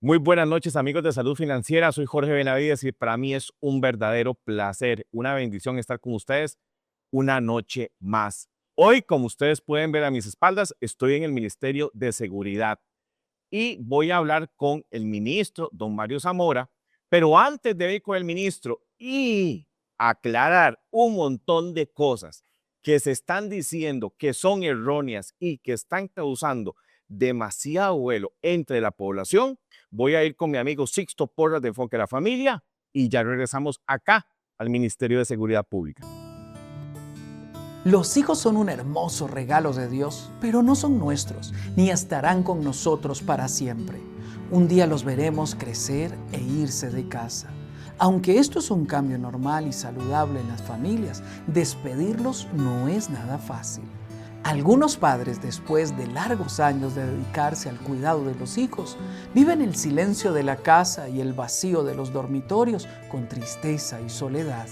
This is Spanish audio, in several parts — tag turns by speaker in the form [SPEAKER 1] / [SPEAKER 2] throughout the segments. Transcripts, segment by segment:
[SPEAKER 1] Muy buenas noches, amigos de Salud Financiera. Soy Jorge Benavides y para mí es un verdadero placer, una bendición estar con ustedes una noche más. Hoy, como ustedes pueden ver a mis espaldas, estoy en el Ministerio de Seguridad y voy a hablar con el ministro, don Mario Zamora, pero antes de ir con el ministro y aclarar un montón de cosas que se están diciendo que son erróneas y que están causando demasiado vuelo entre la población, voy a ir con mi amigo Sixto Porras de Enfoque a la Familia y ya regresamos acá al Ministerio de Seguridad Pública.
[SPEAKER 2] Los hijos son un hermoso regalo de Dios, pero no son nuestros, ni estarán con nosotros para siempre. Un día los veremos crecer e irse de casa. Aunque esto es un cambio normal y saludable en las familias, despedirlos no es nada fácil. Algunos padres, después de largos años de dedicarse al cuidado de los hijos, viven el silencio de la casa y el vacío de los dormitorios con tristeza y soledad.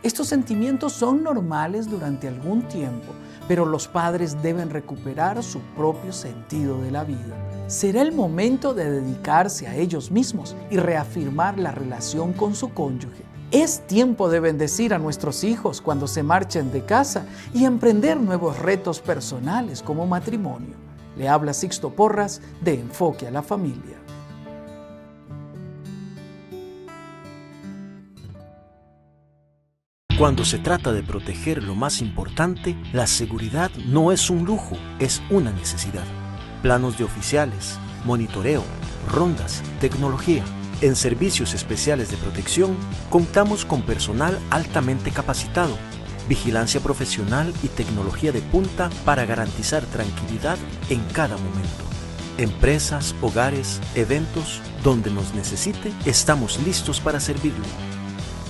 [SPEAKER 2] Estos sentimientos son normales durante algún tiempo, pero los padres deben recuperar su propio sentido de la vida. Será el momento de dedicarse a ellos mismos y reafirmar la relación con su cónyuge. Es tiempo de bendecir a nuestros hijos cuando se marchen de casa y emprender nuevos retos personales como matrimonio. Le habla Sixto Porras de Enfoque a la Familia.
[SPEAKER 3] Cuando se trata de proteger lo más importante, la seguridad no es un lujo, es una necesidad. Planos de oficiales, monitoreo, rondas, tecnología. En Servicios Especiales de Protección contamos con personal altamente capacitado, vigilancia profesional y tecnología de punta para garantizar tranquilidad en cada momento. Empresas, hogares, eventos, donde nos necesite, estamos listos para servirle.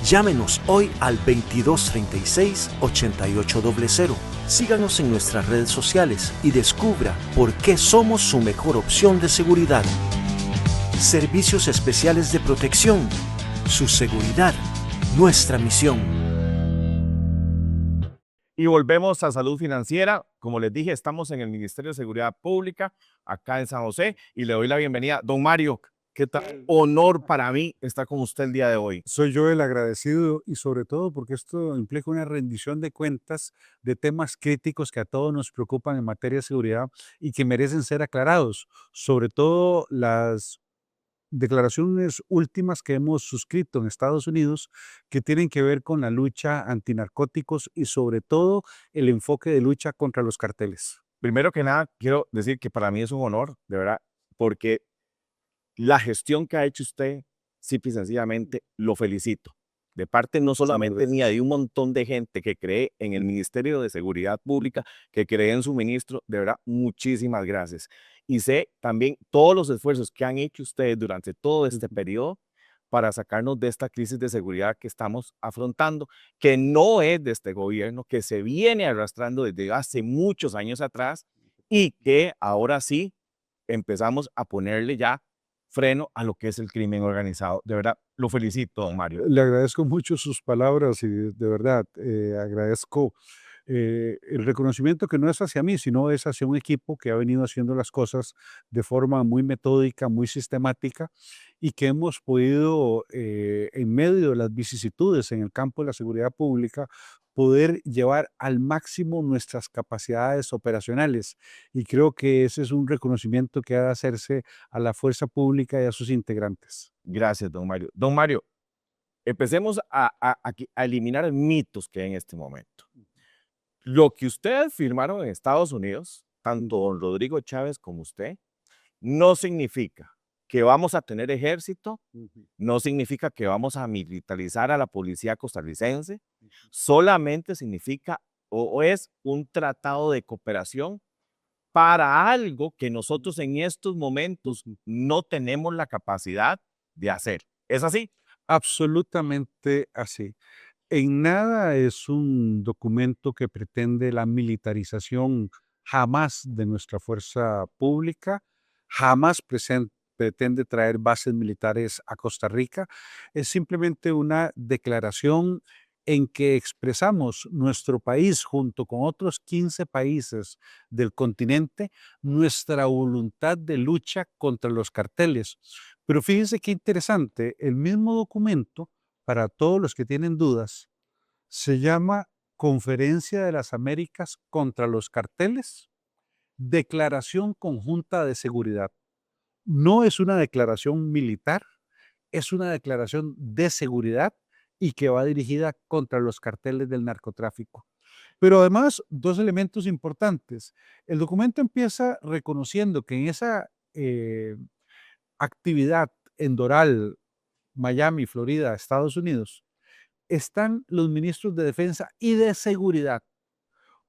[SPEAKER 3] Llámenos hoy al 2236-8800. Síganos en nuestras redes sociales y descubra por qué somos su mejor opción de seguridad. Servicios Especiales de Protección. Su seguridad, nuestra misión.
[SPEAKER 1] Y volvemos a Salud Financiera. Como les dije, estamos en el Ministerio de Seguridad Pública, acá en San José, y le doy la bienvenida. Don Mario, qué tal honor para mí estar con usted el día de hoy.
[SPEAKER 4] Soy yo el agradecido y sobre todo porque esto implica una rendición de cuentas de temas críticos que a todos nos preocupan en materia de seguridad y que merecen ser aclarados, sobre todo las declaraciones últimas que hemos suscrito en Estados Unidos que tienen que ver con la lucha antinarcóticos y sobre todo el enfoque de lucha contra los carteles.
[SPEAKER 1] Primero que nada, quiero decir que para mí es un honor, de verdad, porque la gestión que ha hecho usted, simple y sencillamente, lo felicito. De parte no solamente mía, de un montón de gente que cree en el Ministerio de Seguridad Pública, que cree en su ministro, de verdad, muchísimas gracias. Y sé también todos los esfuerzos que han hecho ustedes durante todo este periodo para sacarnos de esta crisis de seguridad que estamos afrontando, que no es de este gobierno, que se viene arrastrando desde hace muchos años atrás y que ahora sí empezamos a ponerle ya freno a lo que es el crimen organizado. De verdad, lo felicito, don Mario.
[SPEAKER 4] Le agradezco mucho sus palabras y de verdad agradezco el reconocimiento que no es hacia mí, sino es hacia un equipo que ha venido haciendo las cosas de forma muy metódica, muy sistemática y que hemos podido, en medio de las vicisitudes en el campo de la seguridad pública, poder llevar al máximo nuestras capacidades operacionales. Y creo que ese es un reconocimiento que ha de hacerse a la fuerza pública y a sus integrantes.
[SPEAKER 1] Gracias, don Mario. Don Mario, empecemos a eliminar mitos que hay en este momento. Lo que ustedes firmaron en Estados Unidos, tanto don Rodrigo Chávez como usted, no significa que vamos a tener ejército, no significa que vamos a militarizar a la policía costarricense, solamente significa o es un tratado de cooperación para algo que nosotros en estos momentos no tenemos la capacidad de hacer. ¿Es así?
[SPEAKER 4] Absolutamente así. En nada es un documento que pretende la militarización jamás de nuestra fuerza pública, jamás pretende traer bases militares a Costa Rica. Es simplemente una declaración en que expresamos nuestro país junto con otros 15 países del continente nuestra voluntad de lucha contra los carteles, Pero fíjense qué interesante, el mismo documento, para todos los que tienen dudas, se llama Conferencia de las Américas contra los Carteles, Declaración Conjunta de Seguridad. No es una declaración militar, es una declaración de seguridad y que va dirigida contra los carteles del narcotráfico. Pero además, dos elementos importantes. El documento empieza reconociendo que en esa actividad en Doral, Miami, Florida, Estados Unidos, están los ministros de defensa y de seguridad,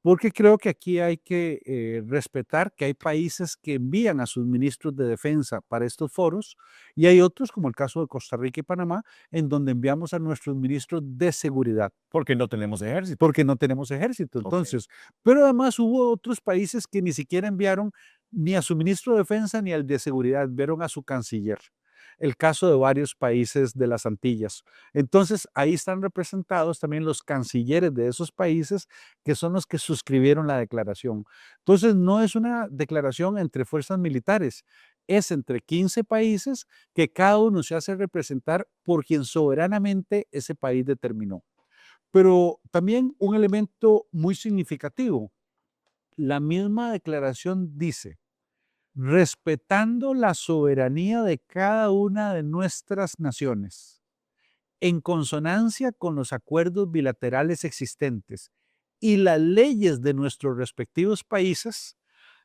[SPEAKER 4] porque creo que aquí hay que respetar que hay países que envían a sus ministros de defensa para estos foros y hay otros, como el caso de Costa Rica y Panamá, en donde enviamos a nuestros ministros de seguridad.
[SPEAKER 1] Porque no tenemos ejército.
[SPEAKER 4] Porque no tenemos ejército.
[SPEAKER 1] Ok.
[SPEAKER 4] Entonces, pero además hubo otros países que ni siquiera enviaron ni a su ministro de defensa ni al de seguridad, enviaron a su canciller. El caso de varios países de las Antillas. Entonces, ahí están representados también los cancilleres de esos países que son los que suscribieron la declaración. Entonces, no es una declaración entre fuerzas militares, es entre 15 países que cada uno se hace representar por quien soberanamente ese país determinó. Pero también un elemento muy significativo, la misma declaración dice, respetando la soberanía de cada una de nuestras naciones, en consonancia con los acuerdos bilaterales existentes y las leyes de nuestros respectivos países,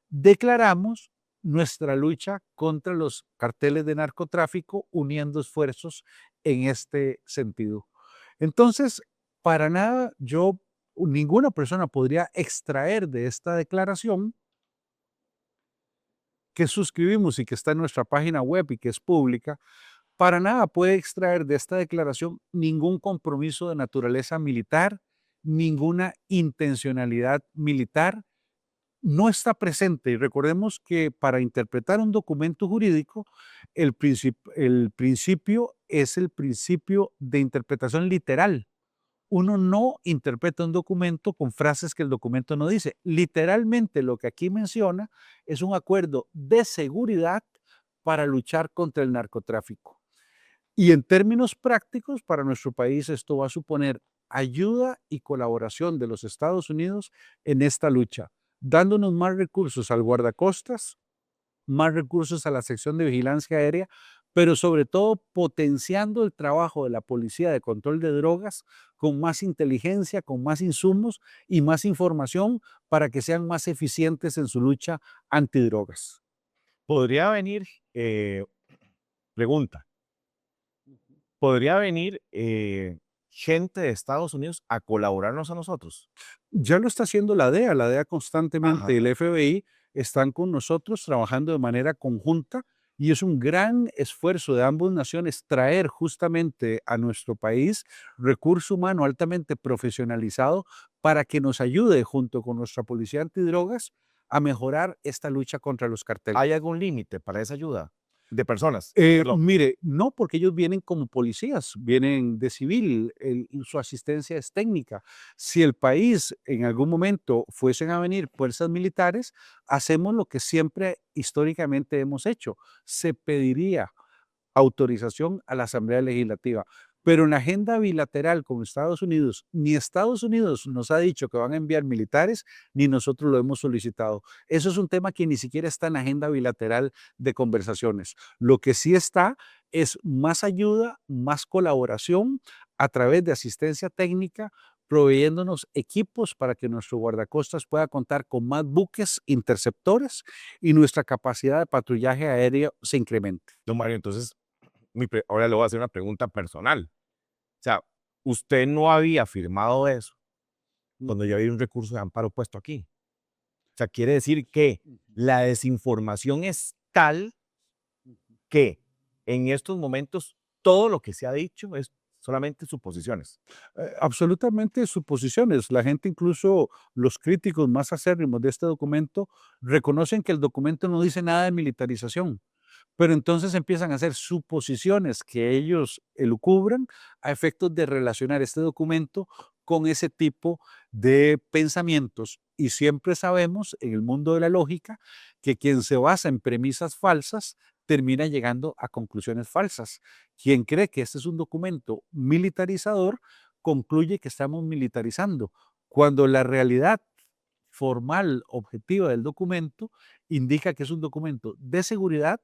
[SPEAKER 4] declaramos nuestra lucha contra los carteles de narcotráfico, uniendo esfuerzos en este sentido. Entonces, para nada ninguna persona podría extraer de esta declaración que suscribimos y que está en nuestra página web y que es pública, para nada puede extraer de esta declaración ningún compromiso de naturaleza militar, ninguna intencionalidad militar, no está presente. Y recordemos que para interpretar un documento jurídico, el principio es el principio de interpretación literal. Uno no interpreta un documento con frases que el documento no dice. Literalmente lo que aquí menciona es un acuerdo de seguridad para luchar contra el narcotráfico. Y en términos prácticos, para nuestro país esto va a suponer ayuda y colaboración de los Estados Unidos en esta lucha, dándonos más recursos al guardacostas, más recursos a la sección de vigilancia aérea, pero sobre todo potenciando el trabajo de la Policía de Control de Drogas con más inteligencia, con más insumos y más información para que sean más eficientes en su lucha antidrogas.
[SPEAKER 1] Podría venir, pregunta, ¿podría venir gente de Estados Unidos a colaborarnos a nosotros?
[SPEAKER 4] Ya lo está haciendo la DEA constantemente
[SPEAKER 1] Ajá.
[SPEAKER 4] y el FBI están con nosotros trabajando de manera conjunta y es un gran esfuerzo de ambas naciones traer justamente a nuestro país recurso humano altamente profesionalizado para que nos ayude junto con nuestra policía antidrogas a mejorar esta lucha contra los carteles.
[SPEAKER 1] ¿Hay algún límite para esa ayuda de personas? Perdón.
[SPEAKER 4] Mire, no, porque ellos vienen como policías, vienen de civil, su asistencia es técnica. Si el país en algún momento fuesen a venir fuerzas militares, hacemos lo que siempre históricamente hemos hecho, se pediría autorización a la Asamblea Legislativa. Pero en la agenda bilateral con Estados Unidos, ni Estados Unidos nos ha dicho que van a enviar militares, ni nosotros lo hemos solicitado. Eso es un tema que ni siquiera está en la agenda bilateral de conversaciones. Lo que sí está es más ayuda, más colaboración a través de asistencia técnica, proveyéndonos equipos para que nuestro guardacostas pueda contar con más buques interceptores y nuestra capacidad de patrullaje aéreo se incremente.
[SPEAKER 1] Don Mario, entonces, ahora le voy a hacer una pregunta personal. O sea, usted no había firmado eso cuando ya había un recurso de amparo puesto aquí. O sea, quiere decir que la desinformación es tal que en estos momentos todo lo que se ha dicho es solamente suposiciones.
[SPEAKER 4] Absolutamente suposiciones. La gente, incluso los críticos más acérrimos de este documento, reconocen que el documento no dice nada de militarización, pero entonces empiezan a hacer suposiciones que ellos elucubran a efectos de relacionar este documento con ese tipo de pensamientos. Y siempre sabemos en el mundo de la lógica que quien se basa en premisas falsas termina llegando a conclusiones falsas. Quien cree que este es un documento militarizador, concluye que estamos militarizando, cuando la realidad formal, objetiva del documento indica que es un documento de seguridad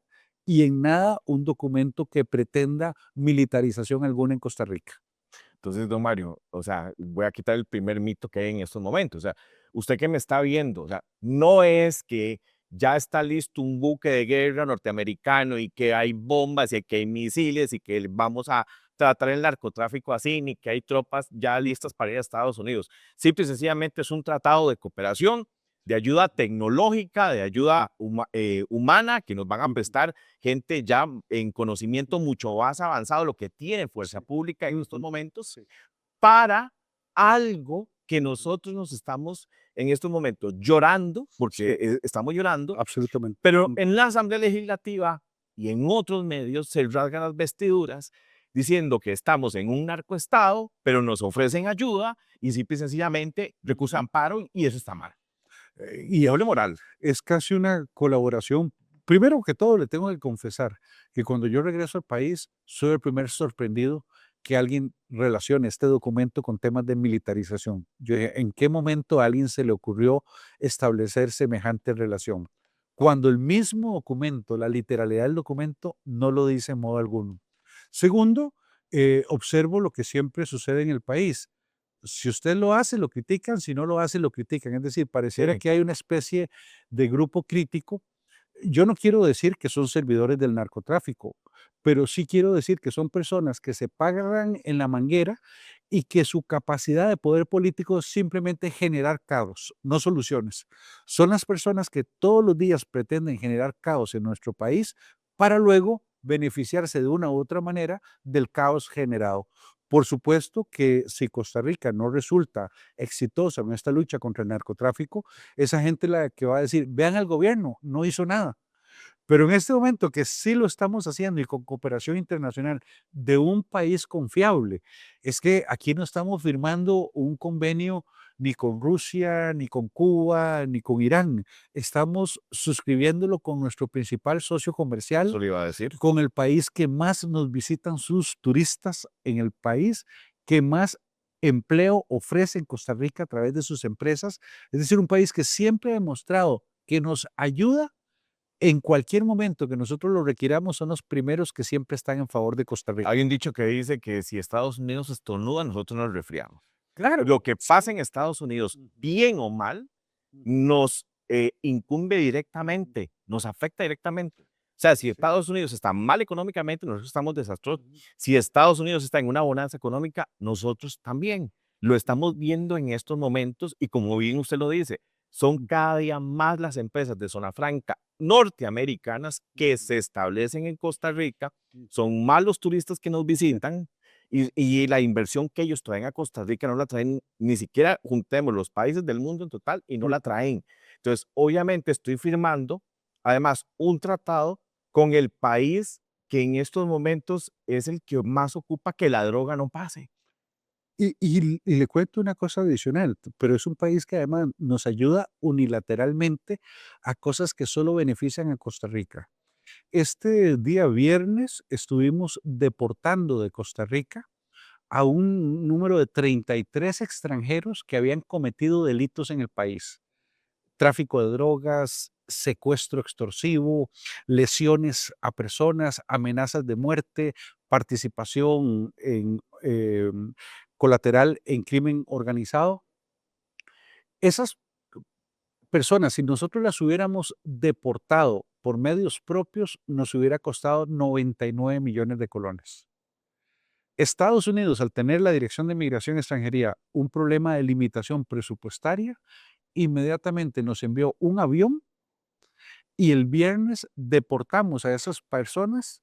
[SPEAKER 4] y en nada un documento que pretenda militarización alguna en Costa Rica.
[SPEAKER 1] Entonces, don Mario, o sea, voy a quitar el primer mito que hay en estos momentos. O sea, usted que me está viendo, o sea, no es que ya está listo un buque de guerra norteamericano y que hay bombas y que hay misiles y que vamos a tratar el narcotráfico así, ni que hay tropas ya listas para ir a Estados Unidos. Simple y sencillamente es un tratado de cooperación, de ayuda tecnológica, de ayuda humana, que nos van a prestar gente ya en conocimiento mucho más avanzado, lo que tiene fuerza pública en estos momentos, para algo que nosotros nos estamos en estos momentos llorando, porque estamos llorando,
[SPEAKER 4] Absolutamente.
[SPEAKER 1] pero en la Asamblea Legislativa y en otros medios se rasgan las vestiduras diciendo que estamos en un narcoestado, pero nos ofrecen ayuda y simple y sencillamente recurso de amparo y eso está mal.
[SPEAKER 4] Y
[SPEAKER 1] Doble moral.
[SPEAKER 4] es casi una colaboración. Primero que todo, le tengo que confesar que cuando yo regreso al país, soy el primer sorprendido que alguien relacione este documento con temas de militarización. Yo dije, ¿en qué momento a alguien se le ocurrió establecer semejante relación? Cuando el mismo documento, la literalidad del documento, no lo dice en modo alguno. Segundo, observo lo que siempre sucede en el país. Si usted lo hace, lo critican, si no lo hace, lo critican. Es decir, pareciera
[SPEAKER 1] Sí.
[SPEAKER 4] que hay una especie de grupo crítico. Yo no quiero decir que son servidores del narcotráfico, pero sí quiero decir que son personas que se pagan en la manguera y que su capacidad de poder político es simplemente generar caos, no soluciones. Son las personas que todos los días pretenden generar caos en nuestro país para luego beneficiarse de una u otra manera del caos generado. Por supuesto que si Costa Rica no resulta exitosa en esta lucha contra el narcotráfico, esa gente la que va a decir, vean al gobierno, no hizo nada. Pero en este momento que sí lo estamos haciendo y con cooperación internacional de un país confiable, es que aquí no estamos firmando un convenio ni con Rusia, ni con Cuba, ni con Irán. Estamos suscribiéndolo con nuestro principal socio comercial,
[SPEAKER 1] Eso le iba a decir.
[SPEAKER 4] con el país que más nos visitan sus turistas, en el país que más empleo ofrece en Costa Rica a través de sus empresas. Es decir, un país que siempre ha demostrado que nos ayuda en cualquier momento que nosotros lo requiramos, son los primeros que siempre están en favor de Costa Rica.
[SPEAKER 1] Hay un dicho que dice que si Estados Unidos estornuda, nosotros nos resfriamos.
[SPEAKER 4] Claro.
[SPEAKER 1] Lo que pasa en Estados Unidos, bien o mal, nos incumbe directamente, nos afecta directamente. O sea, si Estados Unidos está mal económicamente, nosotros estamos desastrosos. Si Estados Unidos está en una bonanza económica, nosotros también. Lo estamos viendo en estos momentos y como bien usted lo dice, son cada día más las empresas de zona franca norteamericanas que se establecen en Costa Rica, son más los turistas que nos visitan y la inversión que ellos traen a Costa Rica no la traen, ni siquiera juntemos los países del mundo en total y no la traen. Entonces, obviamente estoy firmando, además, un tratado con el país que en estos momentos es el que más ocupa que la droga no pase.
[SPEAKER 4] Y le cuento una cosa adicional, pero es un país que además nos ayuda unilateralmente a cosas que solo benefician a Costa Rica. Este día viernes estuvimos deportando de Costa Rica a un número de 33 extranjeros que habían cometido delitos en el país. Tráfico de drogas, secuestro extorsivo, lesiones a personas, amenazas de muerte, participación en, colateral en crimen organizado. Esas personas, si nosotros las hubiéramos deportado por medios propios, nos hubiera costado 99 millones de colones. Estados Unidos, al tener la Dirección de Migración y Extranjería un problema de limitación presupuestaria, inmediatamente nos envió un avión y el viernes deportamos a esas personas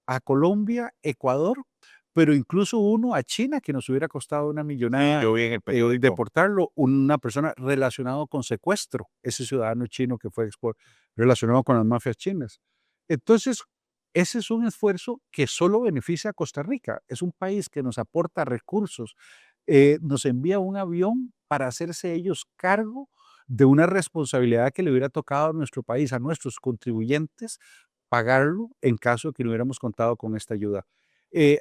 [SPEAKER 4] a Colombia, Ecuador, pero incluso uno a China, que nos hubiera costado una millonada
[SPEAKER 1] Yo vi en el periódico.
[SPEAKER 4] deportarlo, una persona relacionado con secuestro, ese ciudadano chino que fue relacionado con las mafias chinas. Entonces, ese es un esfuerzo que solo beneficia a Costa Rica. Es un país que nos aporta recursos, nos envía un avión para hacerse ellos cargo de una responsabilidad que le hubiera tocado a nuestro país, a nuestros contribuyentes, pagarlo en caso de que no hubiéramos contado con esta ayuda.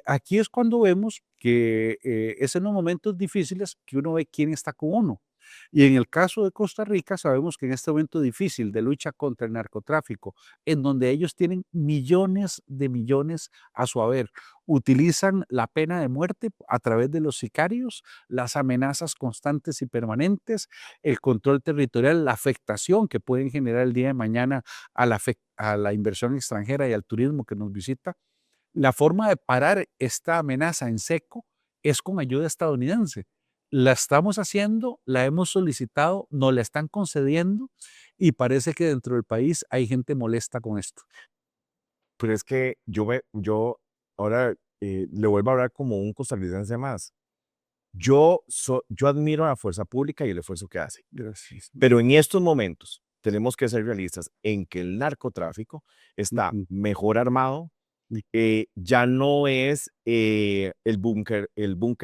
[SPEAKER 4] Aquí es cuando vemos que es en los momentos difíciles que uno ve quién está con uno. Y en el caso de Costa Rica, sabemos que en este momento difícil de lucha contra el narcotráfico, en donde ellos tienen millones de millones a su haber, utilizan la pena de muerte a través de los sicarios, las amenazas constantes y permanentes, el control territorial, la afectación que pueden generar el día de mañana a la inversión extranjera y al turismo que nos visita. La forma de parar esta amenaza en seco es con ayuda estadounidense. La estamos haciendo, la hemos solicitado, nos la están concediendo y parece que dentro del país hay gente molesta con esto.
[SPEAKER 1] Pero es que yo ahora le vuelvo a hablar como un costarricense más. Yo admiro a la fuerza pública y el esfuerzo que hace,
[SPEAKER 4] Gracias.
[SPEAKER 1] pero en estos momentos tenemos que ser realistas en que el narcotráfico está
[SPEAKER 4] Ujú,
[SPEAKER 1] mejor armado, ya no es el búnker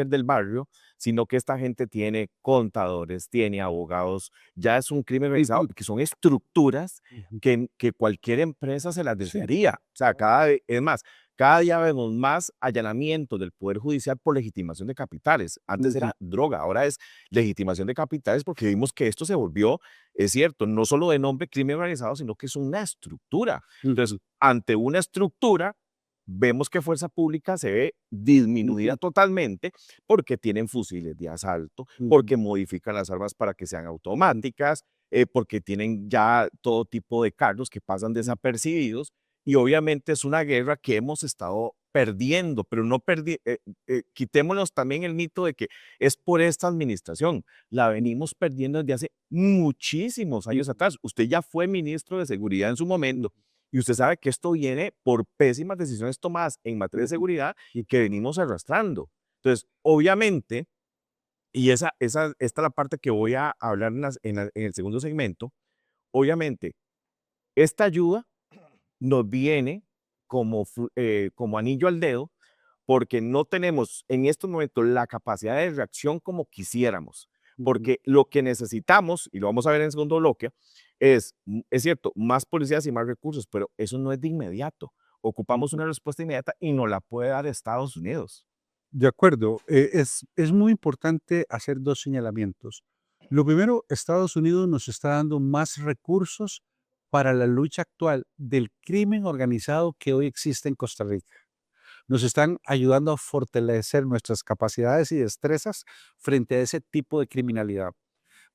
[SPEAKER 1] del barrio, sino que esta gente tiene contadores, tiene abogados, ya es un crimen organizado,
[SPEAKER 4] ujú,
[SPEAKER 1] que son estructuras
[SPEAKER 4] ujú.
[SPEAKER 1] que cualquier empresa se las
[SPEAKER 4] Sí,
[SPEAKER 1] desearía. O sea, es más, cada día vemos más allanamientos del Poder Judicial por legitimación de capitales. Antes
[SPEAKER 4] ujú,
[SPEAKER 1] era droga, ahora es legitimación de capitales porque vimos que esto se volvió, es cierto, no solo de nombre crimen organizado, sino que es una estructura. Entonces,
[SPEAKER 4] ujú,
[SPEAKER 1] ante una estructura, vemos que Fuerza Pública se ve disminuida
[SPEAKER 4] ujú,
[SPEAKER 1] totalmente porque tienen fusiles de asalto,
[SPEAKER 4] ujú,
[SPEAKER 1] porque modifican las armas para que sean
[SPEAKER 4] ujú,
[SPEAKER 1] automáticas, porque tienen ya todo tipo de carros que pasan
[SPEAKER 4] ujú,
[SPEAKER 1] desapercibidos y obviamente es una guerra que hemos estado perdiendo, pero no quitémonos también el mito de que es por esta administración, la venimos perdiendo desde hace muchísimos años
[SPEAKER 4] ujú,
[SPEAKER 1] atrás. Usted ya fue ministro de Seguridad en su
[SPEAKER 4] ujú,
[SPEAKER 1] momento y usted sabe que esto viene por pésimas decisiones tomadas en materia de
[SPEAKER 4] ujú,
[SPEAKER 1] seguridad y que venimos arrastrando. Entonces, obviamente, y esta es la parte que voy a hablar en el segundo segmento, obviamente, esta ayuda nos viene como anillo al dedo porque no tenemos en estos momentos la capacidad de reacción como quisiéramos.
[SPEAKER 4] ujú,
[SPEAKER 1] Porque lo que necesitamos, y lo vamos a ver en el segundo bloque, es cierto, más policías y más recursos, pero eso no es de inmediato. Ocupamos
[SPEAKER 4] ujú.
[SPEAKER 1] una respuesta inmediata y nos la puede dar Estados Unidos.
[SPEAKER 4] De acuerdo, es muy importante hacer dos señalamientos. Lo primero, Estados Unidos nos está dando más recursos para la lucha actual del crimen organizado que hoy existe en Costa Rica. Nos están ayudando a fortalecer nuestras capacidades y destrezas frente a ese tipo de criminalidad.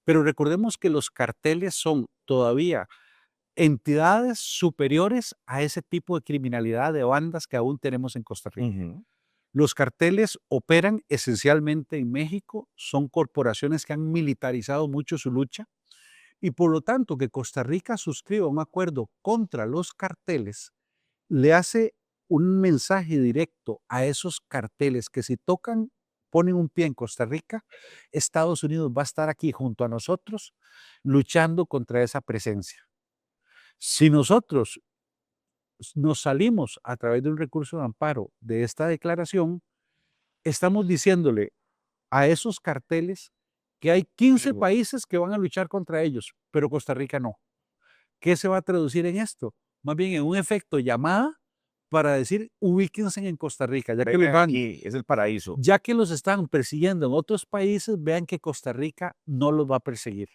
[SPEAKER 4] Pero recordemos que los carteles son todavía entidades superiores a ese tipo de criminalidad de bandas que aún tenemos en Costa Rica.
[SPEAKER 1] Ujú.
[SPEAKER 4] Los carteles operan esencialmente en México, son corporaciones que han militarizado mucho su lucha y por lo tanto que Costa Rica suscriba un acuerdo contra los carteles le hace un mensaje directo a esos carteles que si tocan, ponen un pie en Costa Rica, Estados Unidos va a estar aquí junto a nosotros luchando contra esa presencia. Si nosotros nos salimos a través de un recurso de amparo de esta declaración, estamos diciéndole a esos carteles que hay 15 países que van a luchar contra ellos, pero Costa Rica no. ¿Qué se va a traducir en esto? Más bien en un efecto llamada para decir ubíquense en Costa Rica,
[SPEAKER 1] Vengan aquí, es el paraíso.
[SPEAKER 4] ya que los están persiguiendo en otros países, vean que Costa Rica no los va a perseguir.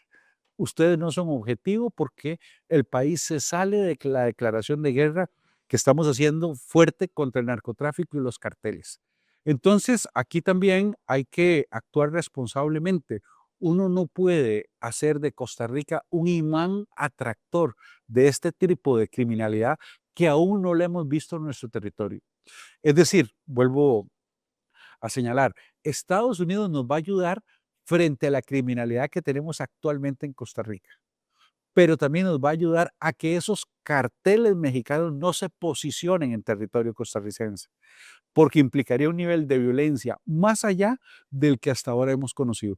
[SPEAKER 4] Ustedes no son objetivo porque el país se sale de la declaración de guerra que estamos haciendo fuerte contra el narcotráfico y los carteles. Entonces, aquí también hay que actuar responsablemente. Uno no puede hacer de Costa Rica un imán atractor de este tipo de criminalidad que aún no le hemos visto en nuestro territorio. Es decir, vuelvo a señalar, Estados Unidos nos va a ayudar frente a la criminalidad que tenemos actualmente en Costa Rica, pero también nos va a ayudar a que esos carteles mexicanos no se posicionen en territorio costarricense, porque implicaría un nivel de violencia más allá del que hasta ahora hemos conocido.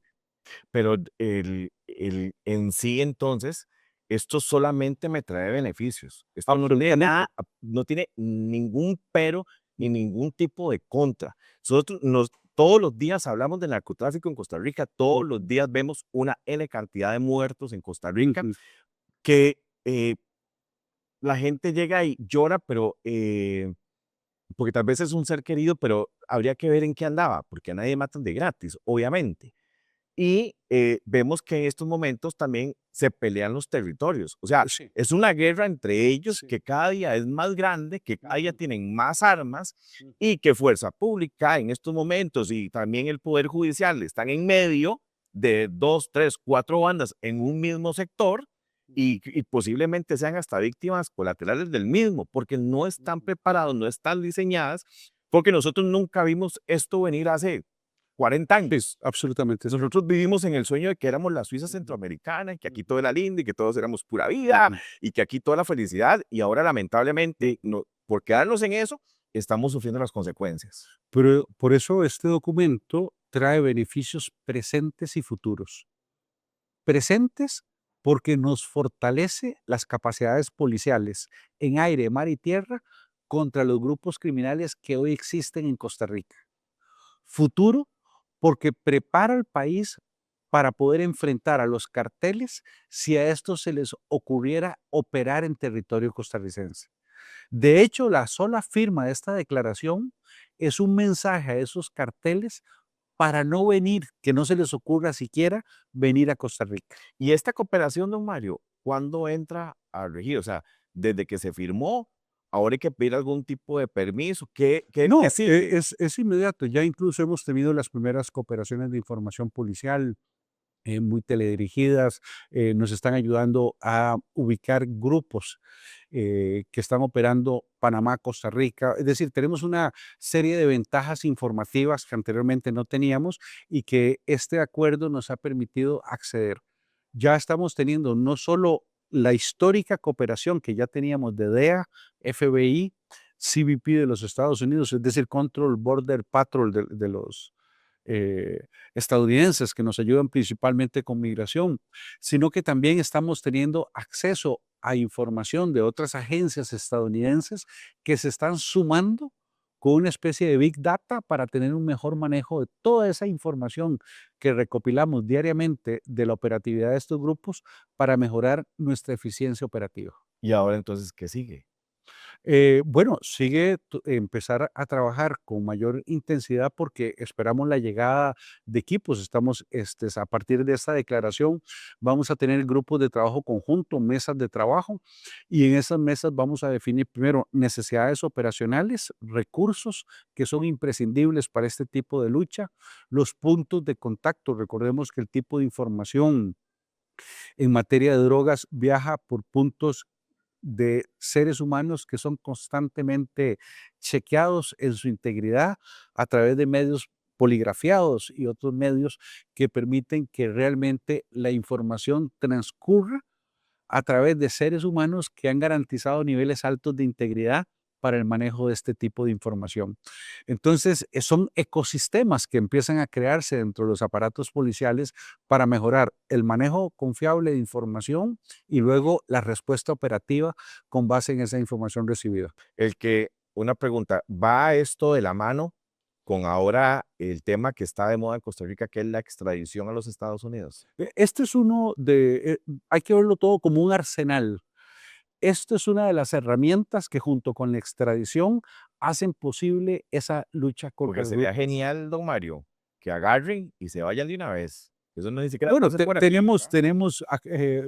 [SPEAKER 1] Pero en sí, entonces, esto solamente me trae beneficios. Esto no tiene
[SPEAKER 4] Absolutamente.
[SPEAKER 1] nada, no tiene ningún pero ni ningún tipo de contra. Todos los días hablamos del narcotráfico en Costa Rica, todos los días vemos una N cantidad de muertos en Costa Rica
[SPEAKER 4] Ujú,
[SPEAKER 1] que la gente llega y llora, pero porque tal vez es un ser querido, pero habría que ver en qué andaba, porque a nadie matan de gratis, obviamente. Y vemos que en estos momentos también se pelean los territorios. O sea,
[SPEAKER 4] Sí,
[SPEAKER 1] es una guerra entre ellos
[SPEAKER 4] sí.
[SPEAKER 1] que cada día es más grande, que cada día
[SPEAKER 4] Ujú,
[SPEAKER 1] tienen más armas
[SPEAKER 4] ujú,
[SPEAKER 1] y que Fuerza Pública en estos momentos y también el Poder Judicial están en medio de dos, tres, cuatro bandas en un mismo sector y posiblemente sean hasta víctimas colaterales del mismo, porque no están
[SPEAKER 4] ujú.
[SPEAKER 1] preparados, no están diseñadas, porque nosotros nunca vimos esto venir hace 40
[SPEAKER 4] Sí,
[SPEAKER 1] años.
[SPEAKER 4] absolutamente.
[SPEAKER 1] Nosotros vivimos en el sueño de que éramos la Suiza
[SPEAKER 4] Ujú,
[SPEAKER 1] centroamericana y que aquí
[SPEAKER 4] ujú,
[SPEAKER 1] todo era lindo y que todos éramos pura vida
[SPEAKER 4] ujú.
[SPEAKER 1] y que aquí toda la felicidad y ahora lamentablemente no, por quedarnos en eso estamos sufriendo las consecuencias.
[SPEAKER 4] Pero por eso este documento trae beneficios presentes y futuros. Presentes porque nos fortalece las capacidades policiales en aire, mar y tierra contra los grupos criminales que hoy existen en Costa Rica. Futuro porque prepara al país para poder enfrentar a los carteles si a estos se les ocurriera operar en territorio costarricense. De hecho, la sola firma de esta declaración es un mensaje a esos carteles para no venir, que no se les ocurra siquiera venir a Costa Rica.
[SPEAKER 1] Y esta cooperación, don Mario, ¿cuándo entra a regir? O sea, desde que se firmó, ahora hay que pedir algún tipo de permiso. ¿Qué
[SPEAKER 4] No,
[SPEAKER 1] sigue?
[SPEAKER 4] es inmediato. Ya incluso hemos tenido las primeras cooperaciones de información policial, muy teledirigidas, nos están ayudando a ubicar grupos que están operando Panamá, Costa Rica. Es decir, tenemos una serie de ventajas informativas que anteriormente no teníamos y que este acuerdo nos ha permitido acceder. Ya estamos teniendo no solo la histórica cooperación que ya teníamos de DEA, FBI, CBP de los Estados Unidos, es decir, Control Border Patrol de los eh, estadounidenses que nos ayudan principalmente con migración, sino que también estamos teniendo acceso a información de otras agencias estadounidenses que se están sumando con una especie de big data para tener un mejor manejo de toda esa información que recopilamos diariamente de la operatividad de estos grupos para mejorar nuestra eficiencia operativa.
[SPEAKER 1] Y ahora entonces, ¿qué sigue?
[SPEAKER 4] Bueno, sigue empezar a trabajar con mayor intensidad porque esperamos la llegada de equipos. Estamos, a partir de esta declaración, vamos a tener grupos de trabajo conjunto, mesas de trabajo, y en esas mesas vamos a definir primero necesidades operacionales, recursos que son imprescindibles para este tipo de lucha, los puntos de contacto. Recordemos que el tipo de información en materia de drogas viaja por puntos de seres humanos que son constantemente chequeados en su integridad a través de medios poligrafiados y otros medios que permiten que realmente la información transcurra a través de seres humanos que han garantizado niveles altos de integridad para el manejo de este tipo de información. Entonces, son ecosistemas que empiezan a crearse dentro de los aparatos policiales para mejorar el manejo confiable de información y luego la respuesta operativa con base en esa información recibida.
[SPEAKER 1] Una pregunta, ¿va esto de la mano con ahora el tema que está de moda en Costa Rica, que es la extradición a los Estados Unidos?
[SPEAKER 4] Este es uno hay que verlo todo como un arsenal. Esto es una de las herramientas que junto con la extradición hacen posible esa lucha contra
[SPEAKER 1] Porque
[SPEAKER 4] los
[SPEAKER 1] sería
[SPEAKER 4] grupos.
[SPEAKER 1] genial, don Mario, que agarren y se vayan de una vez. Eso no ni siquiera
[SPEAKER 4] Bueno,
[SPEAKER 1] pase por aquí, ¿verdad?
[SPEAKER 4] tenemos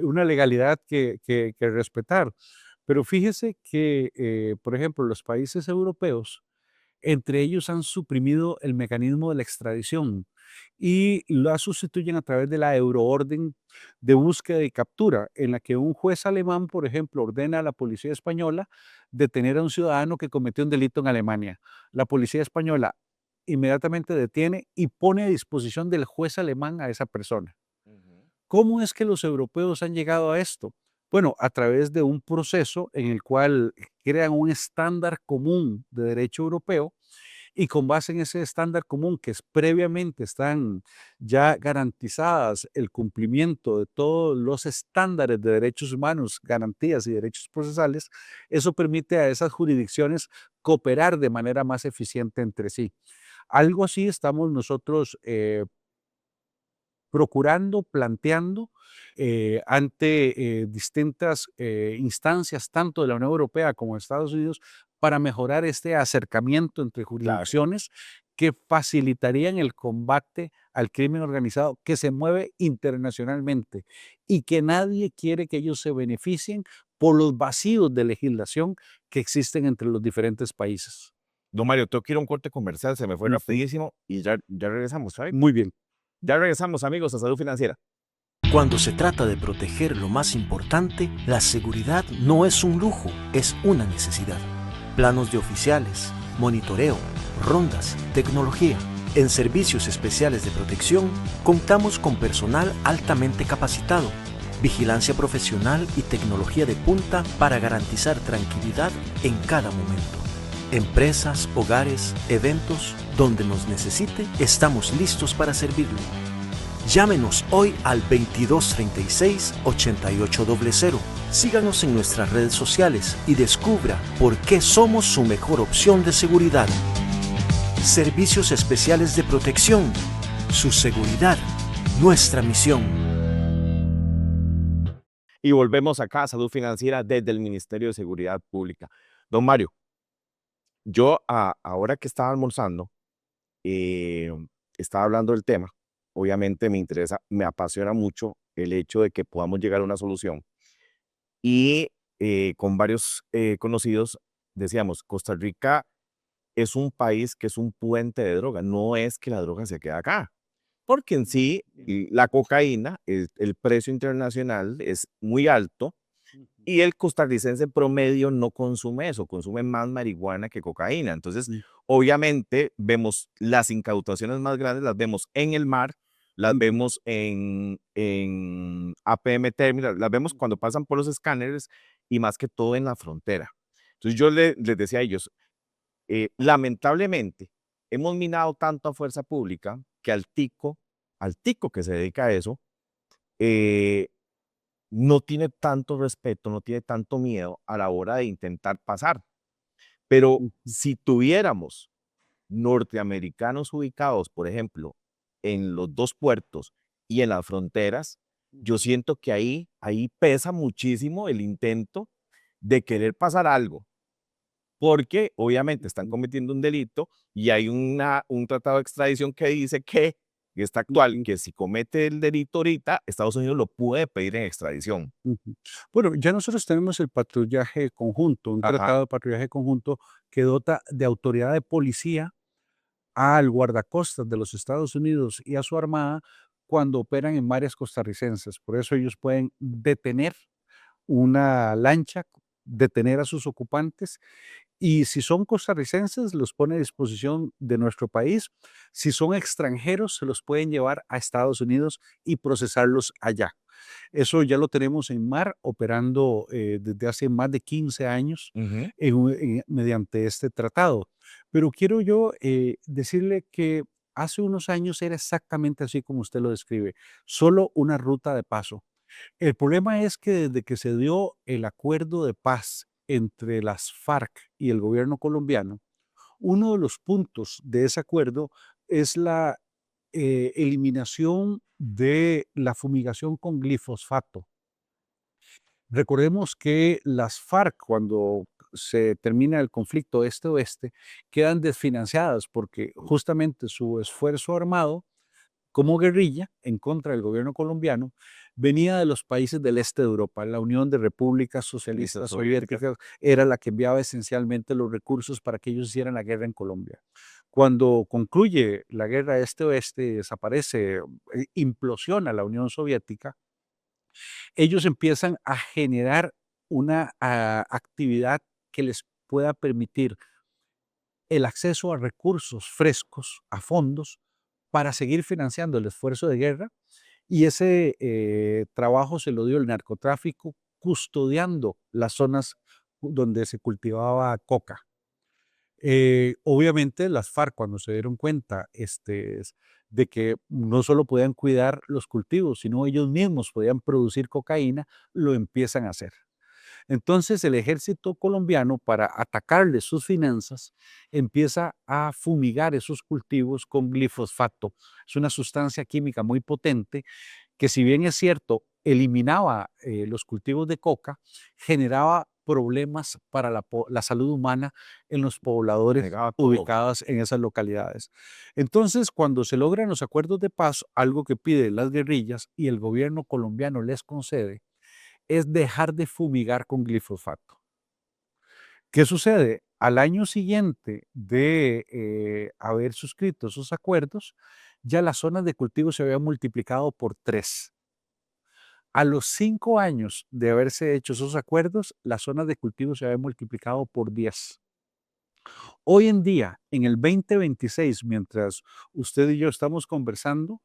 [SPEAKER 4] una legalidad que respetar, pero fíjese que, por ejemplo, los países europeos, entre ellos han suprimido el mecanismo de la extradición y la sustituyen a través de la euroorden de búsqueda y captura, en la que un juez alemán, por ejemplo, ordena a la policía española detener a un ciudadano que cometió un delito en Alemania. La policía española inmediatamente detiene y pone a disposición del juez alemán a esa persona.
[SPEAKER 1] Ujú.
[SPEAKER 4] ¿Cómo es que los europeos han llegado a esto? Bueno, a través de un proceso en el cual crean un estándar común de derecho europeo y con base en ese estándar común que es previamente están ya garantizadas el cumplimiento de todos los estándares de derechos humanos, garantías y derechos procesales, eso permite a esas jurisdicciones cooperar de manera más eficiente entre sí. Algo así estamos nosotros procurando, planteando ante distintas instancias, tanto de la Unión Europea como de Estados Unidos, para mejorar este acercamiento entre
[SPEAKER 1] Claro.
[SPEAKER 4] jurisdicciones que facilitarían el combate al crimen organizado que se mueve internacionalmente y que nadie quiere que ellos se beneficien por los vacíos de legislación que existen entre los diferentes países.
[SPEAKER 1] Don Mario, tengo que ir a un corte comercial, se me fue
[SPEAKER 4] Ujú.
[SPEAKER 1] rapidísimo y ya regresamos, ¿sabe?
[SPEAKER 4] Muy bien.
[SPEAKER 1] Ya regresamos, amigos, a Salud Financiera.
[SPEAKER 3] Cuando se trata de proteger lo más importante, la seguridad no es un lujo, es una necesidad. Planos de oficiales, monitoreo, rondas, tecnología. En Servicios Especiales de Protección contamos con personal altamente capacitado, vigilancia profesional y tecnología de punta para garantizar tranquilidad en cada momento. Empresas, hogares, eventos, donde nos necesite, estamos listos para servirle. Llámenos hoy al 2236-8800. Síganos en nuestras redes sociales y descubra por qué somos su mejor opción de seguridad. Servicios Especiales de Protección. Su seguridad, nuestra misión.
[SPEAKER 1] Y volvemos acá a Salud Financiera desde el Ministerio de Seguridad Pública. Don Mario, yo ahora que estaba almorzando, estaba hablando del tema. Obviamente me interesa, me apasiona mucho el hecho de que podamos llegar a una solución. Y con varios conocidos decíamos, Costa Rica es un país que es un puente de droga, no es que la droga se quede acá, porque en sí la cocaína, el precio internacional es muy alto y el costarricense promedio no consume eso, consume más marihuana que cocaína. Entonces,
[SPEAKER 4] Mm,
[SPEAKER 1] obviamente, vemos las incautaciones más grandes, las vemos en el mar, las
[SPEAKER 4] mm,
[SPEAKER 1] vemos en APM Terminal, las vemos cuando pasan por los escáneres y más que todo en la frontera. Entonces, yo les decía a ellos, lamentablemente, hemos minado tanto a fuerza pública que al tico que se dedica a eso, eh, no tiene tanto respeto, no tiene tanto miedo a la hora de intentar pasar. Pero
[SPEAKER 4] mm,
[SPEAKER 1] si tuviéramos norteamericanos ubicados, por ejemplo, en los dos puertos y en las fronteras, yo siento que ahí pesa muchísimo el intento de querer pasar algo, porque obviamente están cometiendo un delito y hay un tratado de extradición que dice que está actual,
[SPEAKER 4] mm,
[SPEAKER 1] que si comete el delito ahorita, Estados Unidos lo puede pedir en extradición.
[SPEAKER 4] ujú. Bueno, ya nosotros tenemos el patrullaje conjunto, un
[SPEAKER 1] Ajá.
[SPEAKER 4] tratado de patrullaje conjunto que dota de autoridad de policía al guardacostas de los Estados Unidos y a su armada cuando operan en mares costarricenses. Por eso ellos pueden detener una lancha, detener a sus ocupantes y si son costarricenses, los pone a disposición de nuestro país. Si son extranjeros, se los pueden llevar a Estados Unidos y procesarlos allá. Eso ya lo tenemos en mar, operando desde hace más de 15 años
[SPEAKER 1] Ujú.
[SPEAKER 4] mediante este tratado. Pero quiero yo decirle que hace unos años era exactamente así como usted lo describe, solo una ruta de paso. El problema es que desde que se dio el acuerdo de paz entre las FARC y el gobierno colombiano, uno de los puntos de ese acuerdo es la eliminación de la fumigación con glifosfato. Recordemos que las FARC, cuando se termina el conflicto este-oeste, quedan desfinanciadas porque justamente su esfuerzo armado como guerrilla en contra del gobierno colombiano venía de los países del este de Europa. La Unión de Repúblicas
[SPEAKER 1] Socialista
[SPEAKER 4] Socialistas
[SPEAKER 1] soviética.
[SPEAKER 4] Soviéticas era la que enviaba esencialmente los recursos para que ellos hicieran la guerra en Colombia. Cuando concluye la guerra este-oeste, desaparece, implosiona la Unión Soviética, ellos empiezan a generar una actividad que les pueda permitir el acceso a recursos frescos, a fondos, para seguir financiando el esfuerzo de guerra y ese trabajo se lo dio el narcotráfico custodiando las zonas donde se cultivaba coca. Obviamente las FARC cuando se dieron cuenta de que no solo podían cuidar los cultivos, sino ellos mismos podían producir cocaína, lo empiezan a hacer. Entonces el ejército colombiano, para atacarle sus finanzas, empieza a fumigar esos cultivos con glifosfato. Es una sustancia química muy potente que, si bien es cierto, eliminaba los cultivos de coca, generaba problemas para la salud humana en los pobladores
[SPEAKER 1] Negaba todo.
[SPEAKER 4] ubicados en esas localidades. Entonces, cuando se logran los acuerdos de paz, algo que piden las guerrillas y el gobierno colombiano les concede, es dejar de fumigar con glifosfato. ¿Qué sucede? Al año siguiente de haber suscrito esos acuerdos, ya las zonas de cultivo se habían multiplicado por 3. A los 5 años de haberse hecho esos acuerdos, las zonas de cultivo se habían multiplicado por 10. Hoy en día, en el 2026, mientras usted y yo estamos conversando,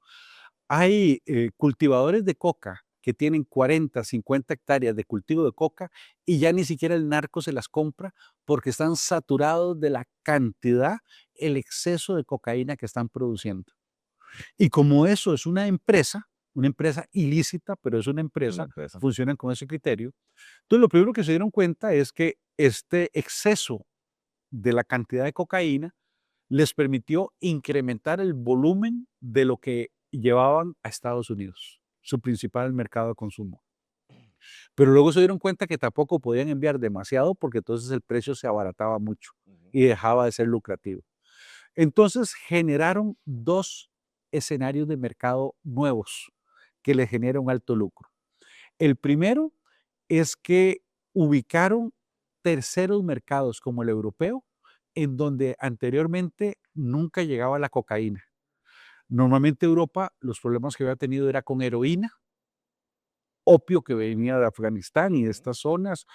[SPEAKER 4] hay cultivadores de coca que tienen 40, 50 hectáreas de cultivo de coca y ya ni siquiera el narco se las compra porque están saturados de la cantidad, el exceso de cocaína que están produciendo. Y como eso es una empresa ilícita, pero es una empresa, funcionan con ese criterio. Entonces, lo primero que se dieron cuenta es que este exceso de la cantidad de cocaína les permitió incrementar el volumen de lo que llevaban a Estados Unidos, su principal mercado de consumo. Pero luego se dieron cuenta que tampoco podían enviar demasiado porque entonces el precio se abarataba mucho y dejaba de ser lucrativo. Entonces generaron 2 escenarios de mercado nuevos que les genera un alto lucro. El primero es que ubicaron terceros mercados como el europeo, en donde anteriormente nunca llegaba la cocaína. Normalmente Europa, los problemas que había tenido era con heroína, opio que venía de Afganistán y de estas zonas,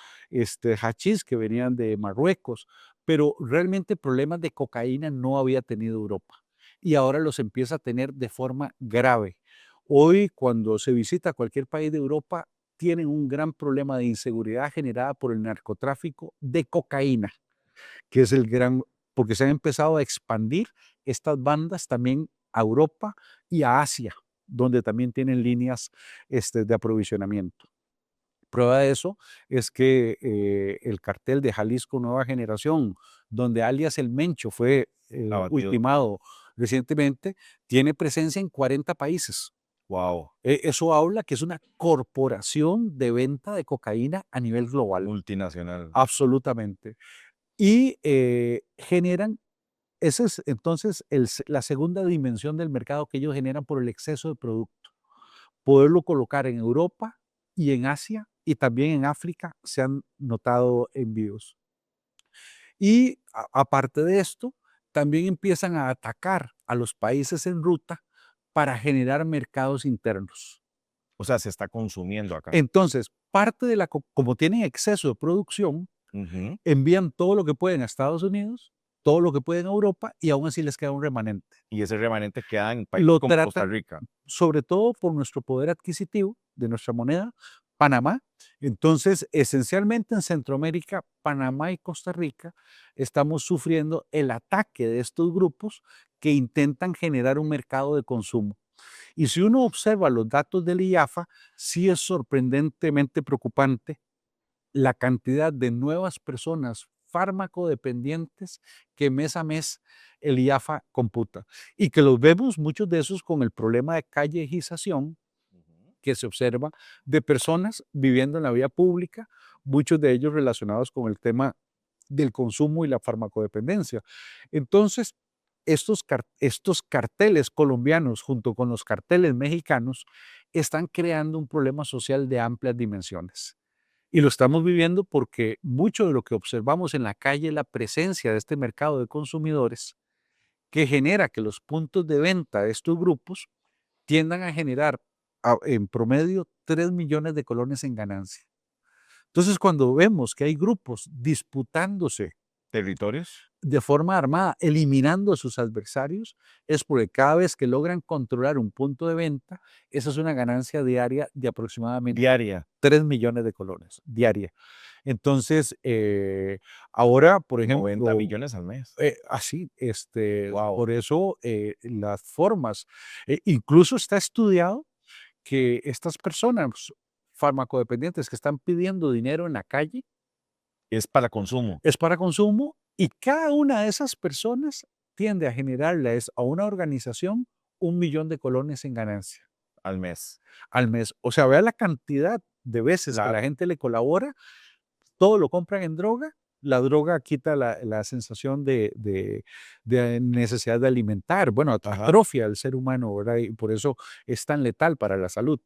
[SPEAKER 4] hachís que venían de Marruecos, pero realmente problemas de cocaína no había tenido Europa y ahora los empieza a tener de forma grave. Hoy, cuando se visita cualquier país de Europa, tienen un gran problema de inseguridad generada por el narcotráfico de cocaína, que es el gran, porque se han empezado a expandir estas bandas también a Europa y a Asia, donde también tienen líneas de aprovisionamiento. Prueba de eso es que el cartel de Jalisco Nueva Generación, donde alias El Mencho fue
[SPEAKER 1] Abatido.
[SPEAKER 4] ultimado recientemente, tiene presencia en 40 países.
[SPEAKER 1] Wow.
[SPEAKER 4] Eso habla que es una corporación de venta de cocaína a nivel global.
[SPEAKER 1] Multinacional.
[SPEAKER 4] Absolutamente. Y generan, esa es entonces la segunda dimensión del mercado que ellos generan por el exceso de producto. Poderlo colocar en Europa y en Asia y también en África se han notado envíos. Y aparte de esto, también empiezan a atacar a los países en ruta para generar mercados internos.
[SPEAKER 1] O sea, se está consumiendo acá.
[SPEAKER 4] Entonces, parte de como tienen exceso de producción,
[SPEAKER 1] Ujú.
[SPEAKER 4] envían todo lo que pueden a Estados Unidos, todo lo que pueden a Europa y aún así les queda un remanente.
[SPEAKER 1] Y ese remanente queda en países
[SPEAKER 4] Lo
[SPEAKER 1] como Costa
[SPEAKER 4] tratan,
[SPEAKER 1] Rica.
[SPEAKER 4] sobre todo por nuestro poder adquisitivo de nuestra moneda, Panamá. Entonces, esencialmente en Centroamérica, Panamá y Costa Rica, estamos sufriendo el ataque de estos grupos que intentan generar un mercado de consumo. Y si uno observa los datos del IAFA, sí es sorprendentemente preocupante la cantidad de nuevas personas fármacodependientes que mes a mes el IAFA computa. Y que los vemos muchos de esos con el problema de callejización que se observa de personas viviendo en la vía pública, muchos de ellos relacionados con el tema del consumo y la farmacodependencia. Entonces, estos carteles colombianos junto con los carteles mexicanos están creando un problema social de amplias dimensiones. Y lo estamos viviendo porque mucho de lo que observamos en la calle es la presencia de este mercado de consumidores que genera que los puntos de venta de estos grupos tiendan a generar en promedio 3 millones de colones en ganancia. Entonces, cuando vemos que hay grupos disputándose
[SPEAKER 1] ¿Territorios?
[SPEAKER 4] de forma armada, eliminando a sus adversarios, es porque cada vez que logran controlar un punto de venta, esa es una ganancia diaria de aproximadamente
[SPEAKER 1] Diaria.
[SPEAKER 4] 3 millones de colones, diaria. Entonces, ahora, por ejemplo,
[SPEAKER 1] 90 millones al mes.
[SPEAKER 4] así,
[SPEAKER 1] Wow.
[SPEAKER 4] por eso las formas, incluso está estudiado que estas personas farmacodependientes que están pidiendo dinero en la calle
[SPEAKER 1] Es para consumo
[SPEAKER 4] es para consumo y cada una de esas personas tiende a generarle a una organización 1 millón de colones en ganancia
[SPEAKER 1] al mes.
[SPEAKER 4] al mes. O sea, vea la cantidad de veces que
[SPEAKER 1] Claro.
[SPEAKER 4] la gente le colabora, todo lo compran en droga. La droga quita la sensación de necesidad de alimentar. Bueno,
[SPEAKER 1] Ajá.
[SPEAKER 4] atrofia al ser humano, ¿verdad? Y por eso es tan letal para la salud.